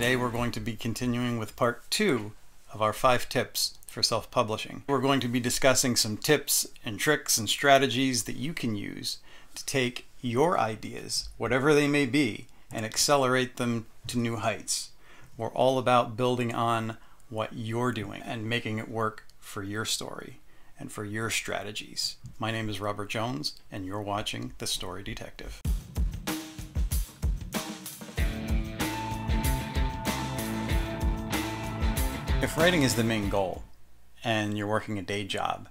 Today we're going to be continuing with part 2 of our 5 tips for self-publishing. We're going to be discussing some tips and tricks and strategies that you can use to take your ideas, whatever they may be, and accelerate them to new heights. We're all about building on what you're doing and making it work for your story and for your strategies. My name is Robert Jones, and you're watching The Story Detective. If writing is the main goal, and you're working a day job,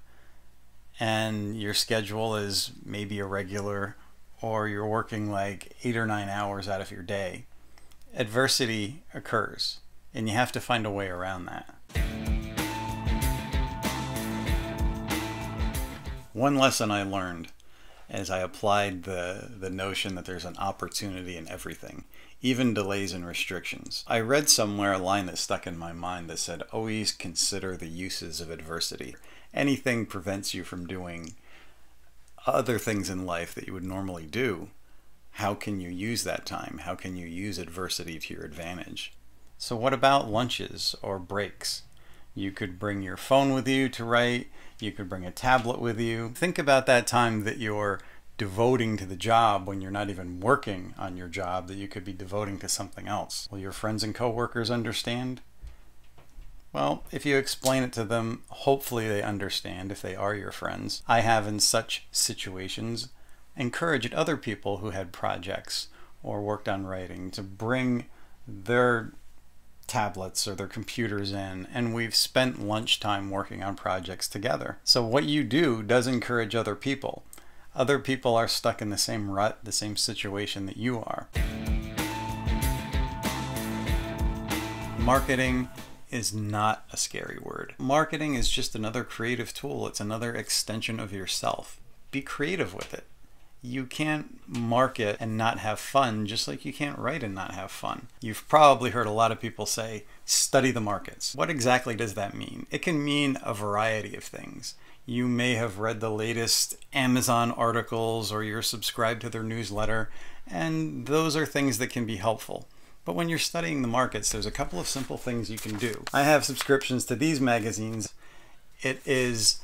and your schedule is maybe irregular, or you're working like 8 or 9 hours out of your day, adversity occurs, and you have to find a way around that. One lesson I learned as I applied the notion that there's an opportunity in everything, even delays and restrictions. I read somewhere a line that stuck in my mind that said, always consider the uses of adversity. Anything prevents you from doing other things in life that you would normally do. How can you use that time? How can you use adversity to your advantage? So what about lunches or breaks? You could bring your phone with you to write. You could bring a tablet with you. Think about that time that you're devoting to the job when you're not even working on your job, that you could be devoting to something else. Will your friends and coworkers understand? Well, if you explain it to them, hopefully they understand if they are your friends. I have, in such situations, encouraged other people who had projects or worked on writing to bring their tablets or their computers in, and we've spent lunchtime working on projects together. So what you do does encourage other people. Other people are stuck in the same rut, the same situation that you are. Marketing is not a scary word. Marketing is just another creative tool. It's another extension of yourself. Be creative with it. You can't market and not have fun, just like you can't write and not have fun. You've probably heard a lot of people say, study the markets. What exactly does that mean? It can mean a variety of things. You may have read the latest Amazon articles, or you're subscribed to their newsletter, and those are things that can be helpful. But when you're studying the markets, there's a couple of simple things you can do. I have subscriptions to these magazines. It is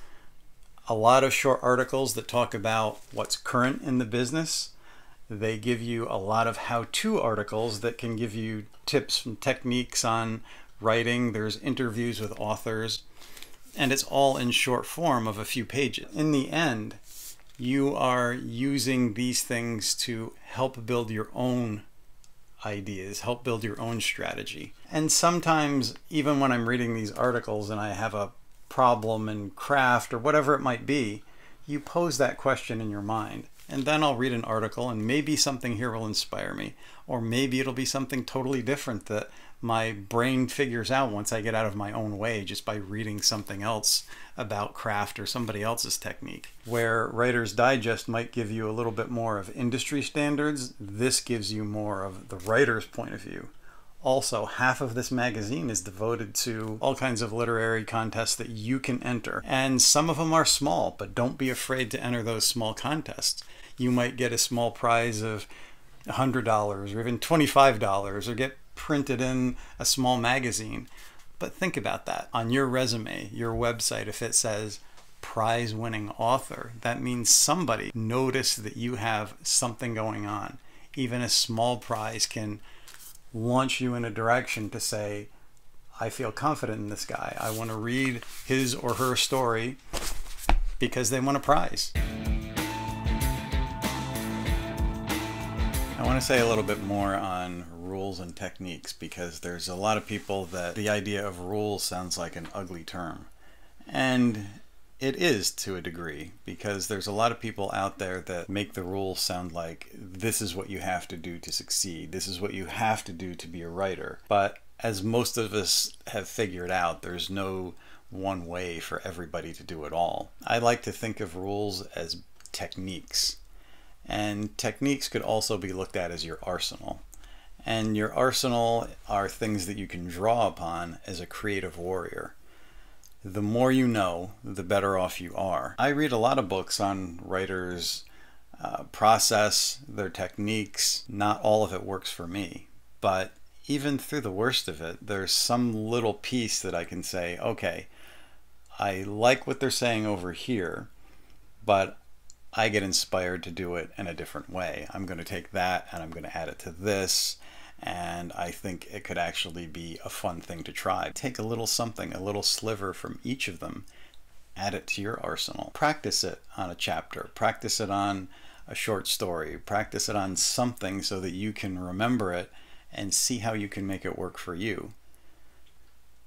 a lot of short articles that talk about what's current in the business. They give you a lot of how-to articles that can give you tips and techniques on writing. There's interviews with authors, and it's all in short form of a few pages. In the end, you are using these things to help build your own ideas, help build your own strategy. And sometimes, even when I'm reading these articles and I have a problem in craft or whatever it might be, you pose that question in your mind, and then I'll read an article and maybe something here will inspire me, or maybe it'll be something totally different that my brain figures out once I get out of my own way just by reading something else about craft or somebody else's technique. Where Writer's Digest might give you a little bit more of industry standards, this gives you more of the writer's point of view. Also, half of this magazine is devoted to all kinds of literary contests that you can enter. And some of them are small, but don't be afraid to enter those small contests. You might get a small prize of $100 or even $25 or get printed in a small magazine. But think about that. On your resume, your website, if it says prize-winning author, that means somebody noticed that you have something going on. Even a small prize can launch you in a direction to say, I feel confident in this guy. I want to read his or her story because they won a prize. I want to say a little bit more on rules and techniques, because there's a lot of people that the idea of rules sounds like an ugly term. And it is, to a degree, because there's a lot of people out there that make the rules sound like this is what you have to do to succeed. This is what you have to do to be a writer. But as most of us have figured out, there's no one way for everybody to do it all. I like to think of rules as techniques. And techniques could also be looked at as your arsenal. And your arsenal are things that you can draw upon as a creative warrior. The more you know, the better off you are. I read a lot of books on writers' process, their techniques. Not all of it works for me, but even through the worst of it, there's some little piece that I can say, okay, I like what they're saying over here, but I get inspired to do it in a different way. I'm going to take that and I'm going to add it to this, and I think it could actually be a fun thing to try. Take a little something, a little sliver from each of them, add it to your arsenal. Practice it on a chapter, practice it on a short story, practice it on something so that you can remember it and see how you can make it work for you.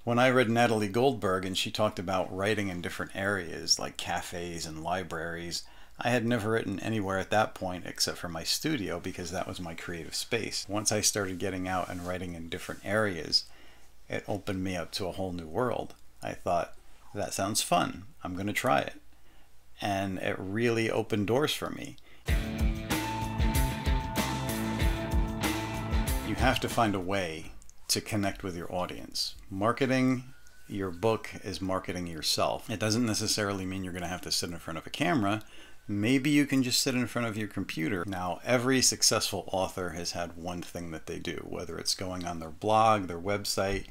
When I read Natalie Goldberg and she talked about writing in different areas like cafes and libraries, I had never written anywhere at that point except for my studio because that was my creative space. Once I started getting out and writing in different areas, it opened me up to a whole new world. I thought, that sounds fun. I'm going to try it. And it really opened doors for me. You have to find a way to connect with your audience. Marketing your book is marketing yourself. It doesn't necessarily mean you're going to have to sit in front of a camera. Maybe you can just sit in front of your computer. Now, every successful author has had one thing that they do, whether it's going on their blog, their website,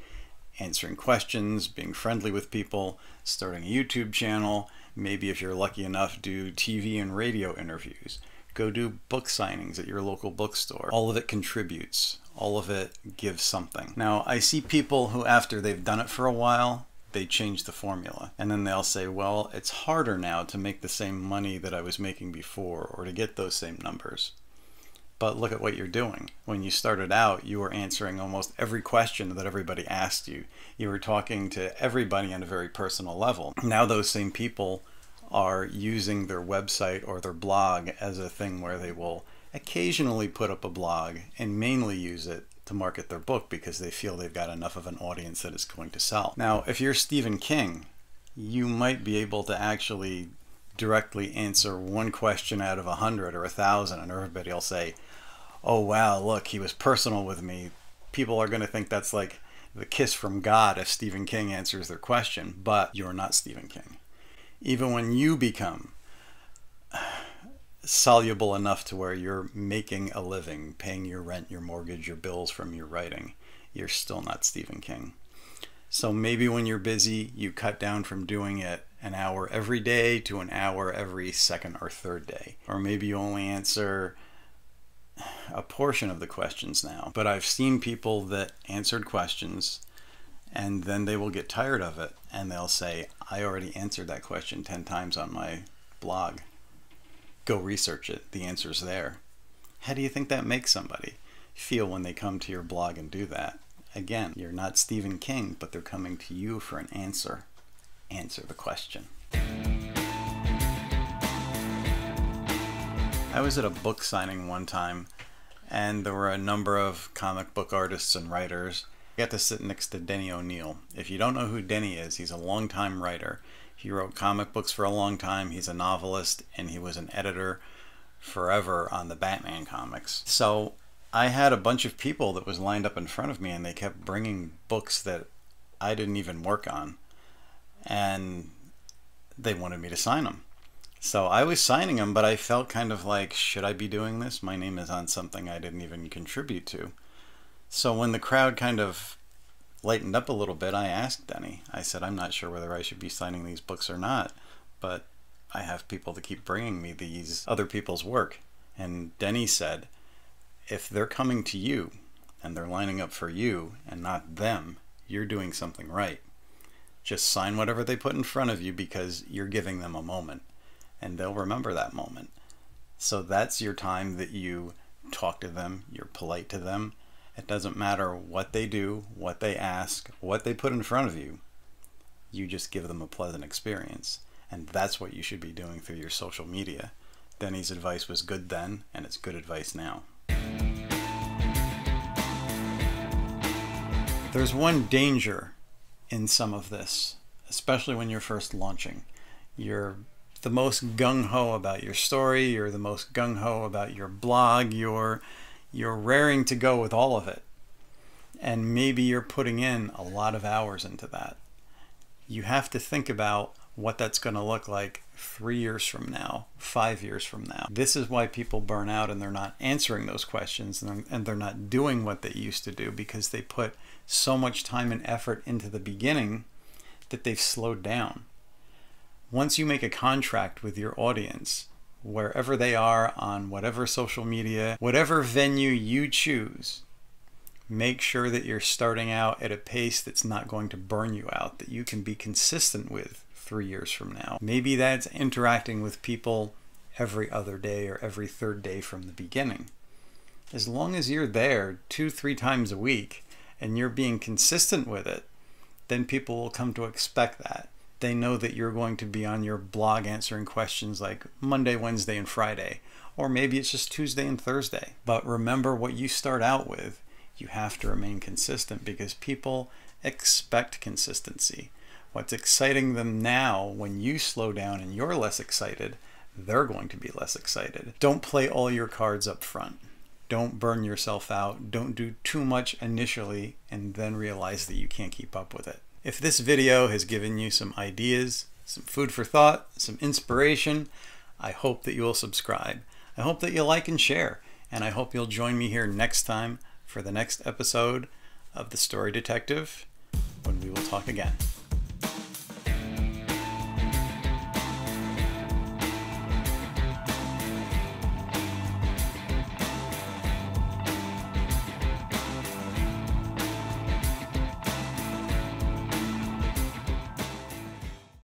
answering questions, being friendly with people, starting a YouTube channel, maybe if you're lucky enough, do TV and radio interviews, go do book signings at your local bookstore. All of it contributes. All of it gives something. Now, I see people who, after they've done it for a while, they change the formula. And then they'll say, well, it's harder now to make the same money that I was making before or to get those same numbers. But look at what you're doing. When you started out, you were answering almost every question that everybody asked you. You were talking to everybody on a very personal level. Now those same people are using their website or their blog as a thing where they will occasionally put up a blog and mainly use it to market their book because they feel they've got enough of an audience that it's going to sell. Now, if you're Stephen King, you might be able to actually directly answer one question out of 100 or 1,000, and everybody will say, oh wow, look, he was personal with me. People are going to think that's like the kiss from God if Stephen King answers their question, but you're not Stephen King. Even when you become soluble enough to where you're making a living, paying your rent, your mortgage, your bills from your writing, you're still not Stephen King. So maybe when you're busy, you cut down from doing it an hour every day to an hour every second or third day. Or maybe you only answer a portion of the questions now. But I've seen people that answered questions and then they will get tired of it and they'll say, I already answered that question 10 times on my blog. Go research it. The answer's there. How do you think that makes somebody feel when they come to your blog and do that? Again, you're not Stephen King, but they're coming to you for an answer. Answer the question. I was at a book signing one time, and there were a number of comic book artists and writers. I got to sit next to Denny O'Neil. If you don't know who Denny is, he's a longtime writer. He wrote comic books for a long time. He's a novelist, and he was an editor forever on the Batman comics. So I had a bunch of people that was lined up in front of me, and they kept bringing books that I didn't even work on, and they wanted me to sign them. So I was signing them, but I felt kind of like, should I be doing this? My name is on something I didn't even contribute to. So when the crowd kind of lightened up a little bit, I asked Denny. I said, I'm not sure whether I should be signing these books or not, but I have people to keep bringing me these other people's work. And Denny said, if they're coming to you and they're lining up for you and not them, you're doing something right. Just sign whatever they put in front of you because you're giving them a moment and they'll remember that moment. So that's your time that you talk to them, you're polite to them. It doesn't matter what they do, what they ask, what they put in front of you. You just give them a pleasant experience. And that's what you should be doing through your social media. Denny's advice was good then, and it's good advice now. There's one danger in some of this, especially when you're first launching. You're the most gung-ho about your story, you're the most gung-ho about your blog, you're raring to go with all of it. And maybe you're putting in a lot of hours into that. You have to think about what that's going to look like 3 years from now, 5 years from now? This is why people burn out and they're not answering those questions and they're not doing what they used to do, because they put so much time and effort into the beginning that they've slowed down. Once you make a contract with your audience, wherever they are on whatever social media, whatever venue you choose, make sure that you're starting out at a pace that's not going to burn you out, that you can be consistent with 3 years from now. Maybe that's interacting with people every other day or every third day from the beginning. As long as you're there 2-3 times a week and you're being consistent with it, then people will come to expect that. They know that you're going to be on your blog answering questions like Monday, Wednesday, and Friday, or maybe it's just Tuesday and Thursday. But remember what you start out with. You have to remain consistent because people expect consistency. What's exciting them now, when you slow down and you're less excited, they're going to be less excited. Don't play all your cards up front. Don't burn yourself out. Don't do too much initially and then realize that you can't keep up with it. If this video has given you some ideas, some food for thought, some inspiration, I hope that you will subscribe. I hope that you'll like and share, and I hope you'll join me here next time for the next episode of The Story Detective, when we will talk again.